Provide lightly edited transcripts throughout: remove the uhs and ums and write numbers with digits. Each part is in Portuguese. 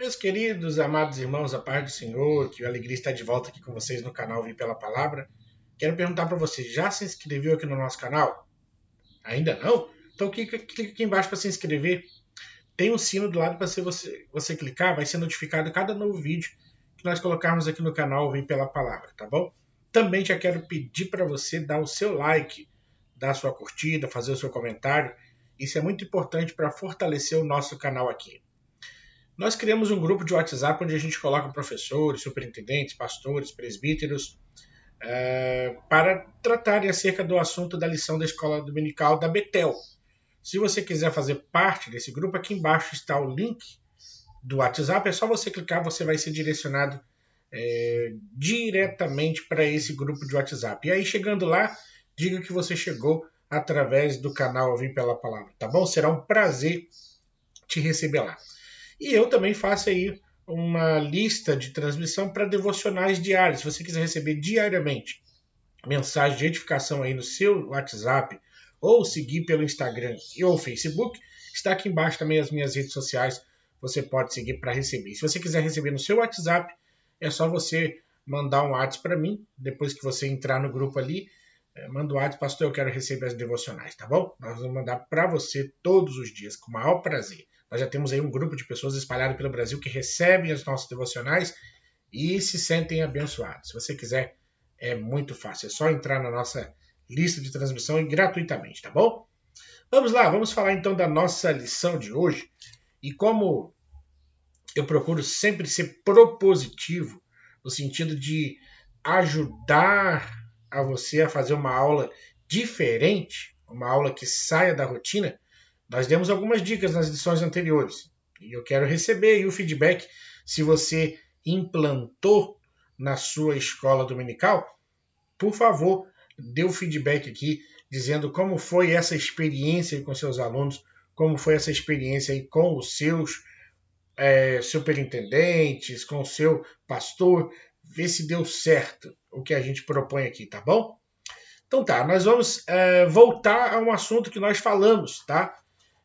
Meus queridos, amados irmãos, a paz do Senhor, que alegria estar de volta aqui com vocês no canal Vim Pela Palavra. Quero perguntar para você, já se inscreveu aqui no nosso canal? Ainda não? Então clica aqui embaixo para se inscrever. Tem um sino do lado para você clicar, vai ser notificado cada novo vídeo que nós colocarmos aqui no canal Vim Pela Palavra, tá bom? Também já quero pedir para você dar o seu like, dar a sua curtida, fazer o seu comentário. Isso é muito importante para fortalecer o nosso canal aqui. Nós criamos um grupo de WhatsApp onde a gente coloca professores, superintendentes, pastores, presbíteros, para tratarem acerca do assunto da lição da escola dominical da Betel. Se você quiser fazer parte desse grupo, aqui embaixo está o link do WhatsApp. É só você clicar, você vai ser direcionado diretamente para esse grupo de WhatsApp. E aí, chegando lá, diga que você chegou através do canal Vim Pela Palavra, tá bom? Será um prazer te receber lá. E eu também faço aí uma lista de transmissão para devocionais diários. Se você quiser receber diariamente mensagem de edificação aí no seu WhatsApp ou seguir pelo Instagram ou Facebook, está aqui embaixo também as minhas redes sociais. Você pode seguir para receber. Se você quiser receber no seu WhatsApp, é só você mandar um WhatsApp para mim. Depois que você entrar no grupo ali, manda um WhatsApp, pastor, eu quero receber as devocionais, tá bom? Nós vamos mandar para você todos os dias, com o maior prazer. Nós já temos aí um grupo de pessoas espalhado pelo Brasil que recebem as nossas devocionais e se sentem abençoados. Se você quiser, é muito fácil. É só entrar na nossa lista de transmissão e gratuitamente, tá bom? Vamos lá, vamos falar então da nossa lição de hoje. E como eu procuro sempre ser propositivo, no sentido de ajudar a você a fazer uma aula diferente, uma aula que saia da rotina, nós demos algumas dicas nas lições anteriores. E eu quero receber aí o feedback se você implantou na sua escola dominical. Por favor, dê o feedback aqui dizendo como foi essa experiência com seus alunos, como foi essa experiência aí com os seus superintendentes, com o seu pastor, ver se deu certo o que a gente propõe aqui, tá bom? Então tá, nós vamos voltar a um assunto que nós falamos, tá?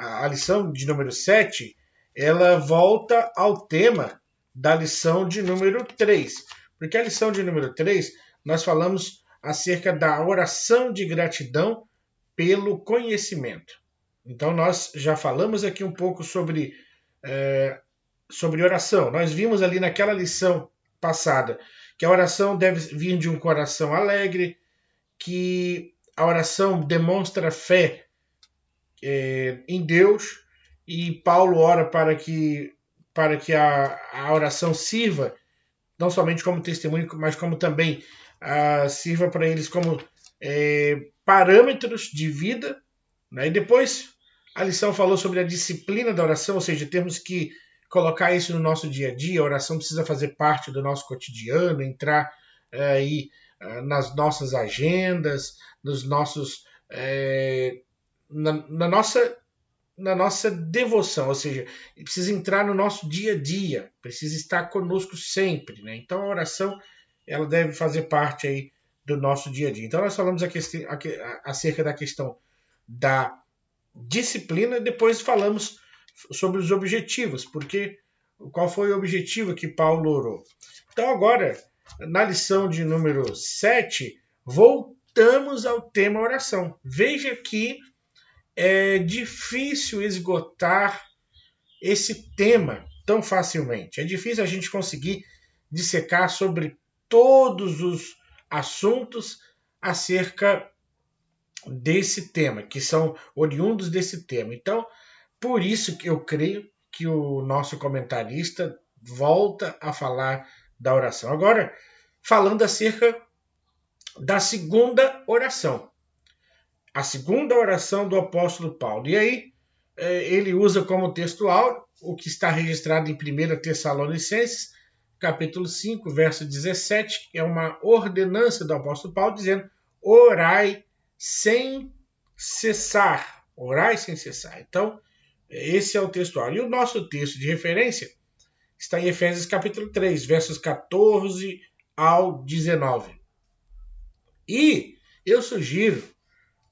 A lição de número 7, ela volta ao tema da lição de número 3. Porque a lição de número 3, nós falamos acerca da oração de gratidão pelo conhecimento. Então nós já falamos aqui um pouco sobre oração. Nós vimos ali naquela lição passada que a oração deve vir de um coração alegre, que a oração demonstra fé em Deus, e Paulo ora para que a oração sirva não somente como testemunho, mas como também sirva para eles como parâmetros de vida. Né? E depois a lição falou sobre a disciplina da oração, ou seja, temos que colocar isso no nosso dia a dia. A oração precisa fazer parte do nosso cotidiano, entrar aí nas nossas agendas, nos nossos na nossa devoção, ou seja, precisa entrar no nosso dia a dia, precisa estar conosco sempre, né? Então a oração ela deve fazer parte aí do nosso dia a dia. Então nós falamos acerca da questão da disciplina e depois falamos sobre os objetivos, porque qual foi o objetivo que Paulo orou. Então agora, na lição de número 7, voltamos ao tema oração. Veja que é difícil esgotar esse tema tão facilmente. É difícil a gente conseguir dissecar sobre todos os assuntos acerca desse tema, que são oriundos desse tema. Então, por isso que eu creio que o nosso comentarista volta a falar da oração. Agora, falando acerca da segunda oração. A segunda oração do apóstolo Paulo. E aí, ele usa como textual o que está registrado em 1 Tessalonicenses, capítulo 5, verso 17, que é uma ordenança do apóstolo Paulo, dizendo: orai sem cessar. Orai sem cessar. Então, esse é o textual. E o nosso texto de referência está em Efésios capítulo 3, versos 14 ao 19. E eu sugiro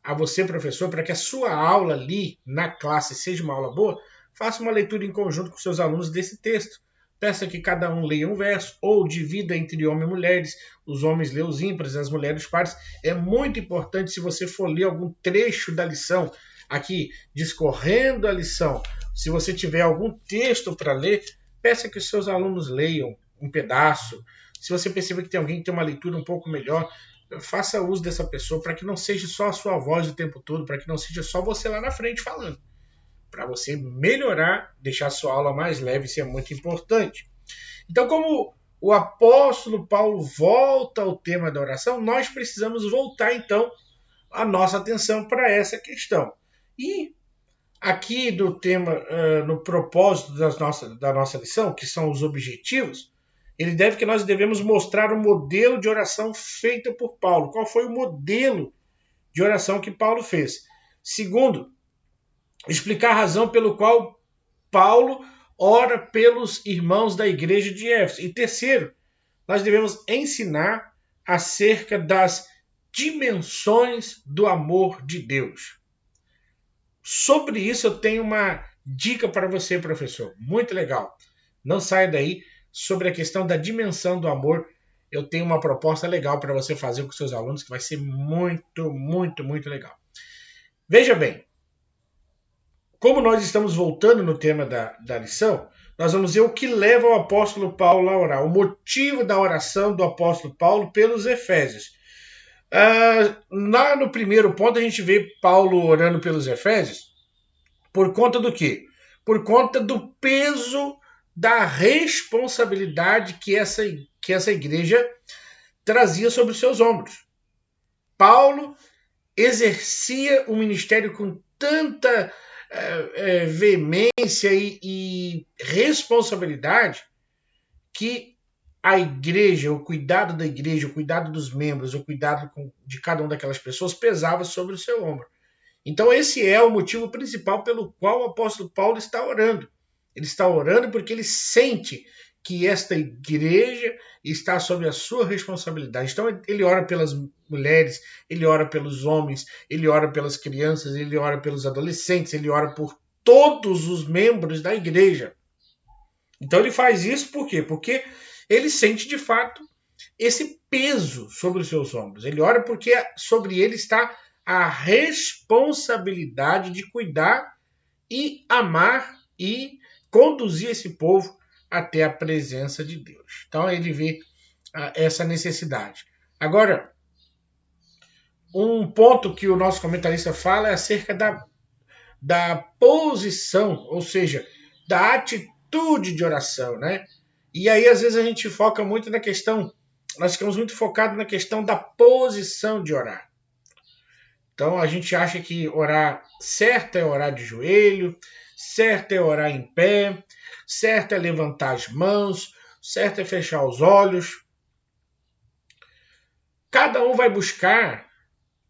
a você, professor, para que a sua aula ali na classe seja uma aula boa, faça uma leitura em conjunto com seus alunos desse texto, peça que cada um leia um verso, ou divida entre homens e mulheres, os homens leiam os ímpares, as mulheres os pares. É muito importante, se você for ler algum trecho da lição, aqui, discorrendo a lição, se você tiver algum texto para ler, peça que os seus alunos leiam um pedaço. Se você perceber que tem alguém que tem uma leitura um pouco melhor, faça uso dessa pessoa, para que não seja só a sua voz o tempo todo, para que não seja só você lá na frente falando. Para você melhorar, deixar a sua aula mais leve, isso é muito importante. Então, como o apóstolo Paulo volta ao tema da oração, nós precisamos voltar, então, a nossa atenção para essa questão. E aqui do tema, no propósito da nossa lição, que são os objetivos, ele deve que nós devemos mostrar o modelo de oração feito por Paulo. Qual foi o modelo de oração que Paulo fez? Segundo, explicar a razão pelo qual Paulo ora pelos irmãos da igreja de Éfeso. E terceiro, nós devemos ensinar acerca das dimensões do amor de Deus. Sobre isso eu tenho uma dica para você, professor, muito legal. Não saia daí. Sobre a questão da dimensão do amor, eu tenho uma proposta legal para você fazer com seus alunos, que vai ser muito, muito, muito legal. Veja bem, como nós estamos voltando no tema da lição, nós vamos ver o que leva o apóstolo Paulo a orar, o motivo da oração do apóstolo Paulo pelos Efésios. No primeiro ponto, a gente vê Paulo orando pelos Efésios por conta do quê? Por conta do peso da responsabilidade que essa igreja trazia sobre os seus ombros. Paulo exercia o ministério com tanta veemência e responsabilidade que a igreja, o cuidado da igreja, o cuidado dos membros, o cuidado de cada uma daquelas pessoas pesava sobre o seu ombro. Então esse é o motivo principal pelo qual o apóstolo Paulo está orando. Ele está orando porque ele sente que esta igreja está sob a sua responsabilidade. Então ele ora pelas mulheres, ele ora pelos homens, ele ora pelas crianças, ele ora pelos adolescentes, ele ora por todos os membros da igreja. Então ele faz isso por quê? Porque ele sente de fato esse peso sobre os seus ombros. Ele ora porque sobre ele está a responsabilidade de cuidar e amar e conduzir esse povo até a presença de Deus. Então ele vê essa necessidade. Agora, um ponto que o nosso comentarista fala é acerca da posição, ou seja, da atitude de oração, né? E aí, às vezes, a gente foca muito na questão, nós ficamos muito focados na questão da posição de orar. Então, a gente acha que orar certo é orar de joelho, certo é orar em pé, certo é levantar as mãos, certo é fechar os olhos. Cada um vai buscar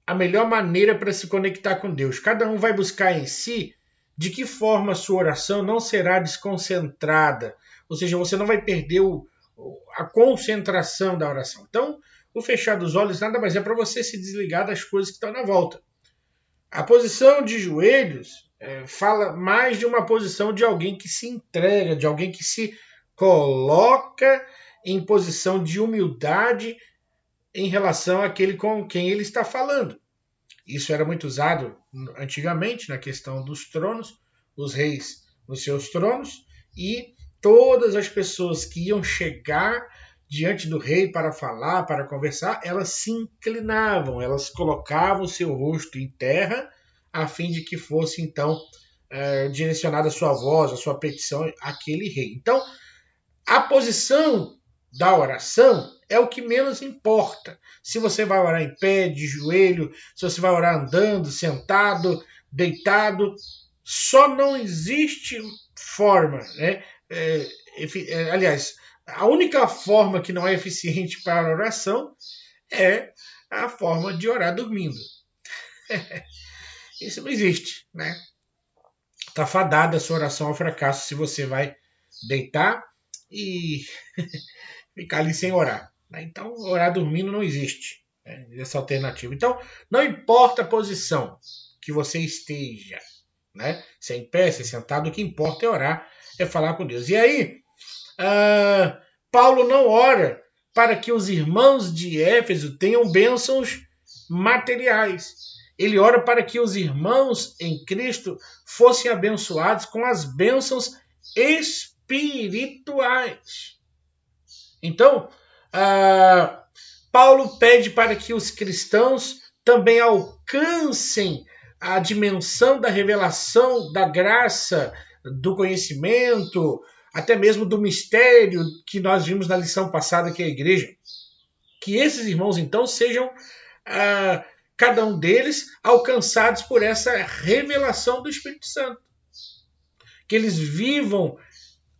a melhor maneira para se conectar com Deus. Cada um vai buscar em si de que forma a sua oração não será desconcentrada. Ou seja, você não vai perder a concentração da oração. Então, o fechar dos olhos nada mais é para você se desligar das coisas que estão na volta. A posição de joelhos fala mais de uma posição de alguém que se entrega, de alguém que se coloca em posição de humildade em relação àquele com quem ele está falando. Isso era muito usado antigamente na questão dos tronos, os reis nos seus tronos, e todas as pessoas que iam chegar diante do rei para falar, para conversar, elas se inclinavam, elas colocavam o seu rosto em terra, a fim de que fosse, então, direcionada a sua voz, a sua petição àquele rei. Então, a posição da oração é o que menos importa. Se você vai orar em pé, de joelho, se você vai orar andando, sentado, deitado, só não existe forma, né? Aliás, a única forma que não é eficiente para a oração é a forma de orar dormindo. Isso não existe, né? Está fadada a sua oração ao fracasso se você vai deitar e ficar ali sem orar. Então, orar dormindo não existe, né, essa alternativa. Então, não importa a posição que você esteja, né? Se é em pé, se é sentado, o que importa é orar, é falar com Deus. E aí, Paulo não ora para que os irmãos de Éfeso tenham bênçãos materiais. Ele ora para que os irmãos em Cristo fossem abençoados com as bênçãos espirituais. Então, Paulo pede para que os cristãos também alcancem a dimensão da revelação, da graça, do conhecimento, até mesmo do mistério que nós vimos na lição passada, que é a igreja. Que esses irmãos, então, sejam, cada um deles, alcançados por essa revelação do Espírito Santo. Que eles vivam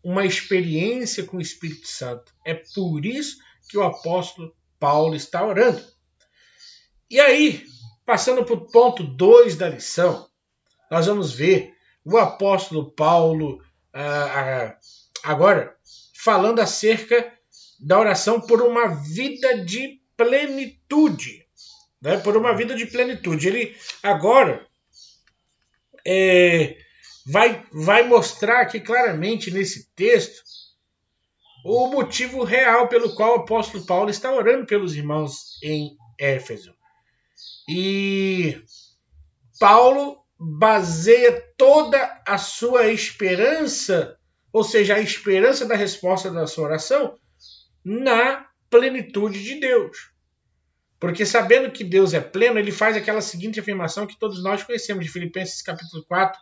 uma experiência com o Espírito Santo. É por isso que o apóstolo Paulo está orando. E aí, passando para o ponto 2 da lição, nós vamos ver o apóstolo Paulo agora falando acerca da oração por uma vida de plenitude. Né? Por uma vida de plenitude. Ele agora vai mostrar aqui claramente nesse texto o motivo real pelo qual o apóstolo Paulo está orando pelos irmãos em Éfeso. E Paulo baseia toda a sua esperança, ou seja, a esperança da resposta da sua oração, na plenitude de Deus. Porque sabendo que Deus é pleno, ele faz aquela seguinte afirmação que todos nós conhecemos, de Filipenses capítulo 4,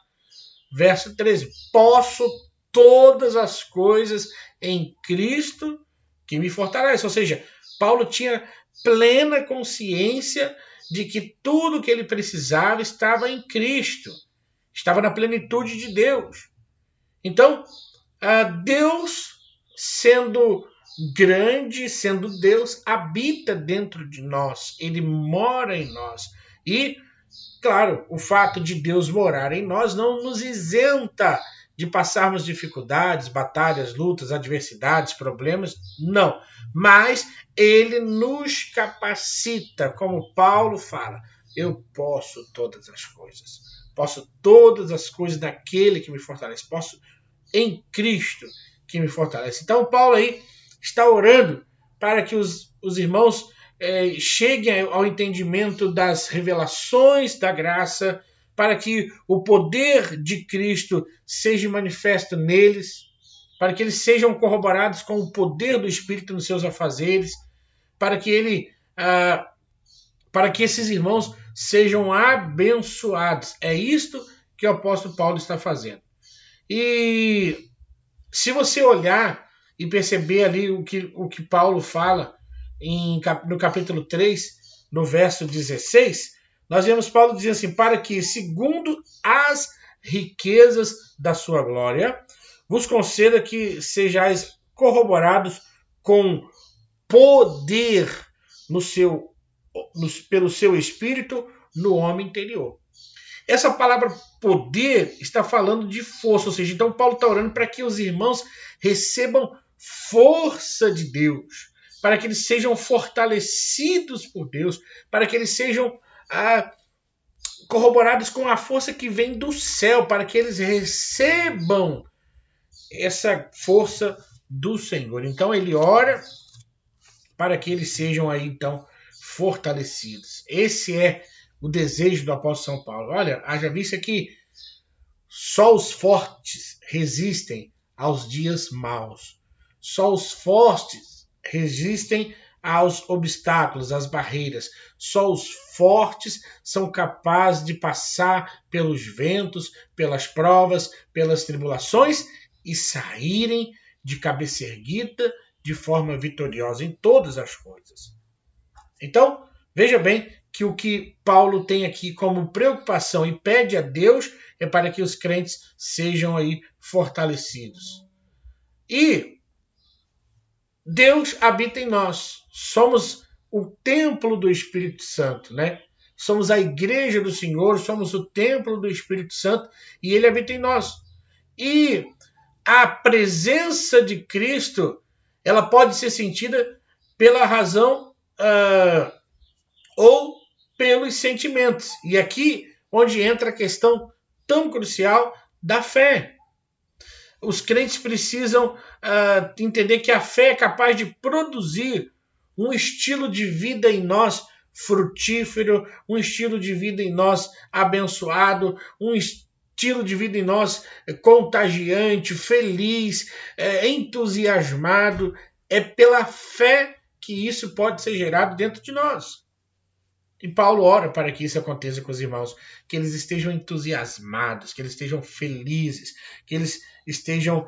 verso 13. Posso todas as coisas em Cristo que me fortalece. Ou seja, Paulo tinha plena consciência de que tudo que ele precisava estava em Cristo. Estava na plenitude de Deus. Então, Deus, sendo grande, sendo Deus, habita dentro de nós. Ele mora em nós. E, claro, o fato de Deus morar em nós não nos isenta de passarmos dificuldades, batalhas, lutas, adversidades, problemas. Não. Mas ele nos capacita, como Paulo fala. Eu posso todas as coisas. Posso todas as coisas daquele que me fortalece. Posso em Cristo que me fortalece. Então, Paulo aí está orando para que os irmãos cheguem ao entendimento das revelações da graça, para que o poder de Cristo seja manifesto neles, para que eles sejam corroborados com o poder do Espírito nos seus afazeres, para que esses irmãos sejam abençoados. É isto que o apóstolo Paulo está fazendo. E se você olhar e perceber ali o que Paulo fala no capítulo 3, no verso 16, nós vemos Paulo dizer assim, para que, segundo as riquezas da sua glória, vos conceda que sejais corroborados com poder pelo seu Espírito no homem interior. Essa palavra poder está falando de força, ou seja, então Paulo está orando para que os irmãos recebam força de Deus, para que eles sejam fortalecidos por Deus, para que eles sejam corroborados com a força que vem do céu, para que eles recebam essa força do Senhor. Então ele ora para que eles sejam aí então fortalecidos. Esse é o desejo do apóstolo São Paulo. Olha, haja vista que só os fortes resistem aos dias maus. Só os fortes resistem aos obstáculos, às barreiras. Só os fortes são capazes de passar pelos ventos, pelas provas, pelas tribulações e saírem de cabeça erguida de forma vitoriosa em todas as coisas. Então, veja bem que o que Paulo tem aqui como preocupação e pede a Deus é para que os crentes sejam aí fortalecidos. E Deus habita em nós. Somos o templo do Espírito Santo, né? Somos a igreja do Senhor, somos o templo do Espírito Santo e ele habita em nós. E a presença de Cristo, ela pode ser sentida pela razão ou pelos sentimentos. E aqui onde entra a questão tão crucial da fé. os crentes precisam entender que a fé é capaz de produzir um estilo de vida em nós frutífero, um estilo de vida em nós abençoado, um estilo de vida em nós contagiante, feliz, entusiasmado. É pela fé que isso pode ser gerado dentro de nós. E Paulo ora para que isso aconteça com os irmãos, que eles estejam entusiasmados, que eles estejam felizes, que eles estejam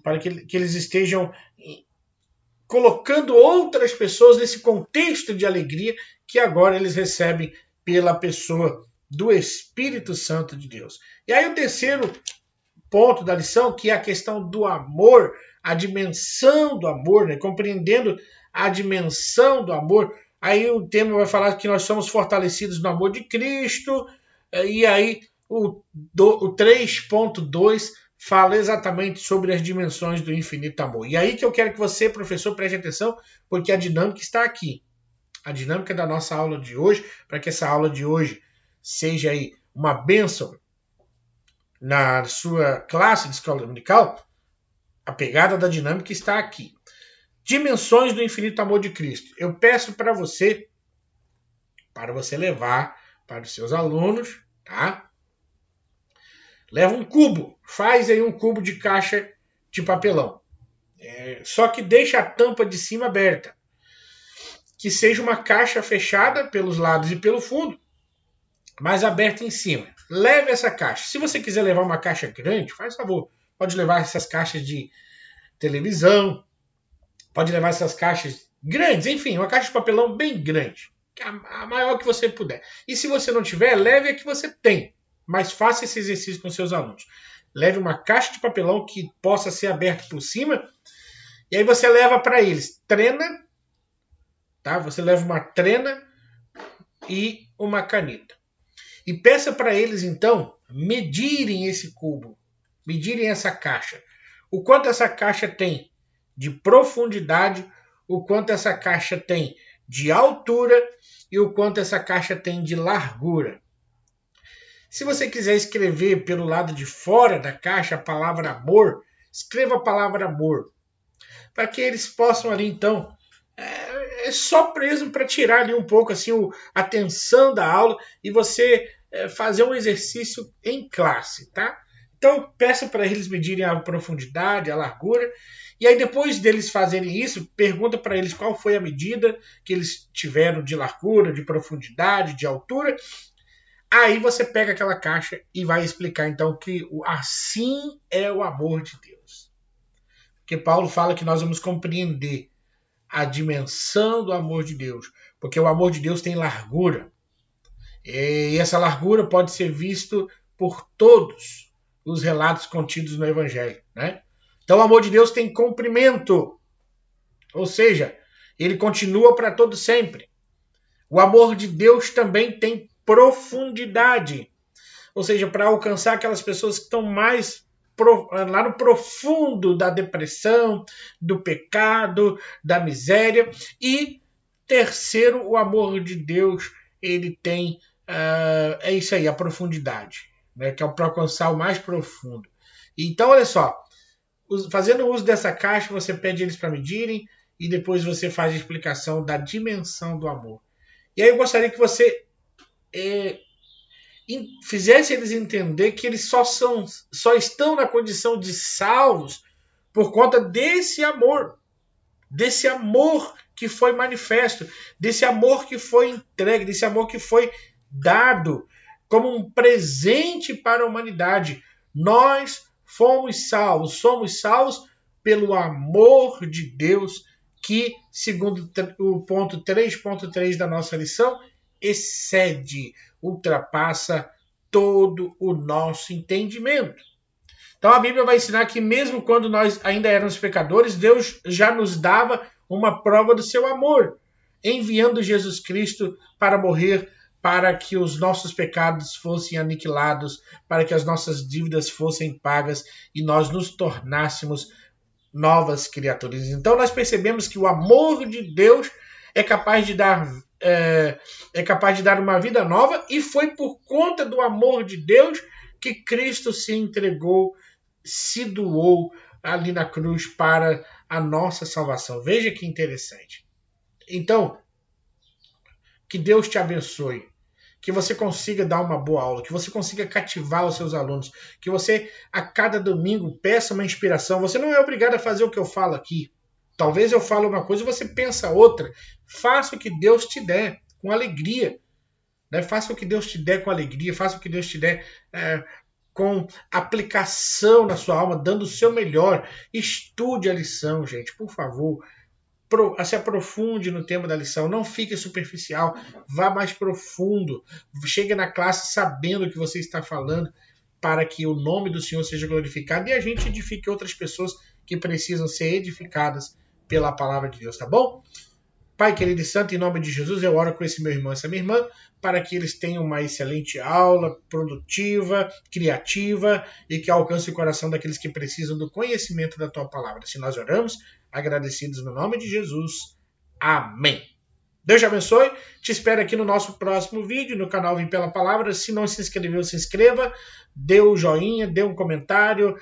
para que eles estejam colocando outras pessoas nesse contexto de alegria que agora eles recebem pela pessoa do Espírito Santo de Deus. E aí o terceiro ponto da lição, que é a questão do amor, a dimensão do amor, né? Compreendendo a dimensão do amor. Aí o tema vai falar que nós somos fortalecidos no amor de Cristo, e aí o 3.2 fala exatamente sobre as dimensões do infinito amor. E aí que eu quero que você, professor, preste atenção, porque a dinâmica está aqui. A dinâmica da nossa aula de hoje, para que essa aula de hoje seja aí uma bênção na sua classe de escola dominical, a pegada da dinâmica está aqui. Dimensões do infinito amor de Cristo. Eu peço para você levar para os seus alunos, tá? Leva um cubo, faz aí um cubo de caixa de papelão. Só que deixa a tampa de cima aberta. Que seja uma caixa fechada pelos lados e pelo fundo, mas aberta em cima. Leve essa caixa. Se você quiser levar uma caixa grande, faz favor. Pode levar essas caixas de televisão, pode levar essas caixas grandes, enfim, uma caixa de papelão bem grande. A maior que você puder. E se você não tiver, leve a que você tem. Mas faça esse exercício com seus alunos. Leve uma caixa de papelão que possa ser aberta por cima. E aí você leva para eles trena, tá? Você leva uma trena e uma caneta. E peça para eles, então, medirem esse cubo, medirem essa caixa. O quanto essa caixa tem de profundidade, o quanto essa caixa tem de altura e o quanto essa caixa tem de largura. Se você quiser escrever pelo lado de fora da caixa a palavra amor, escreva a palavra amor. Para que eles possam ali, então, só mesmo para tirar ali um pouco assim, a tensão da aula e você fazer um exercício em classe, tá? Então, peça para eles medirem a profundidade, a largura, e aí depois deles fazerem isso, pergunta para eles qual foi a medida que eles tiveram de largura, de profundidade, de altura. Aí você pega aquela caixa e vai explicar então que assim é o amor de Deus. Porque Paulo fala que nós vamos compreender a dimensão do amor de Deus, porque o amor de Deus tem largura. E essa largura pode ser visto por todos os relatos contidos no Evangelho, né? Então o amor de Deus tem comprimento, ou seja, ele continua para todo sempre. O amor de Deus também tem profundidade, ou seja, para alcançar aquelas pessoas que estão mais lá no profundo da depressão, do pecado, da miséria. E terceiro, o amor de Deus, ele tem é isso aí, a profundidade, né, que é para alcançar o mais profundo. Então, olha só, fazendo uso dessa caixa, você pede eles para medirem e depois você faz a explicação da dimensão do amor. E aí eu gostaria que você fizesse eles entender que eles só estão na condição de salvos por conta desse amor que foi manifesto, desse amor que foi entregue, desse amor que foi dado como um presente para a humanidade. Nós somos salvos pelo amor de Deus que, segundo o ponto 3.3 da nossa lição, ultrapassa todo o nosso entendimento. Então a Bíblia vai ensinar que mesmo quando nós ainda éramos pecadores, Deus já nos dava uma prova do seu amor, enviando Jesus Cristo para morrer, para que os nossos pecados fossem aniquilados, para que as nossas dívidas fossem pagas e nós nos tornássemos novas criaturas. Então nós percebemos que o amor de Deus é capaz de dar uma vida nova, e foi por conta do amor de Deus que Cristo se entregou se doou ali na cruz para a nossa salvação. Veja que interessante. Então, que Deus te abençoe, que você consiga dar uma boa aula, que você consiga cativar os seus alunos, que você a cada domingo peça uma inspiração. Você não é obrigado a fazer o que eu falo aqui. Talvez eu fale uma coisa e você pensa outra. Faça o que Deus te der, com alegria. Né? Faça o que Deus te der com alegria, faça o que Deus te der com aplicação na sua alma, dando o seu melhor. Estude a lição, gente, por favor. Se aprofunde no tema da lição, não fique superficial, vá mais profundo, chegue na classe sabendo o que você está falando, para que o nome do Senhor seja glorificado e a gente edifique outras pessoas que precisam ser edificadas pela palavra de Deus, tá bom? Pai querido e santo, em nome de Jesus, eu oro com esse meu irmão e essa minha irmã, para que eles tenham uma excelente aula, produtiva, criativa, e que alcance o coração daqueles que precisam do conhecimento da tua palavra. Se nós oramos, agradecidos no nome de Jesus. Amém. Deus te abençoe. Te espero aqui no nosso próximo vídeo, no canal Vim Pela Palavra. Se não se inscreveu, se inscreva. Dê um joinha, dê um comentário,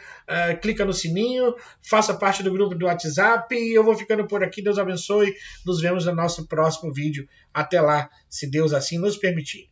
clica no sininho, faça parte do grupo do WhatsApp. E eu vou ficando por aqui. Deus abençoe. Nos vemos no nosso próximo vídeo. Até lá, se Deus assim nos permitir.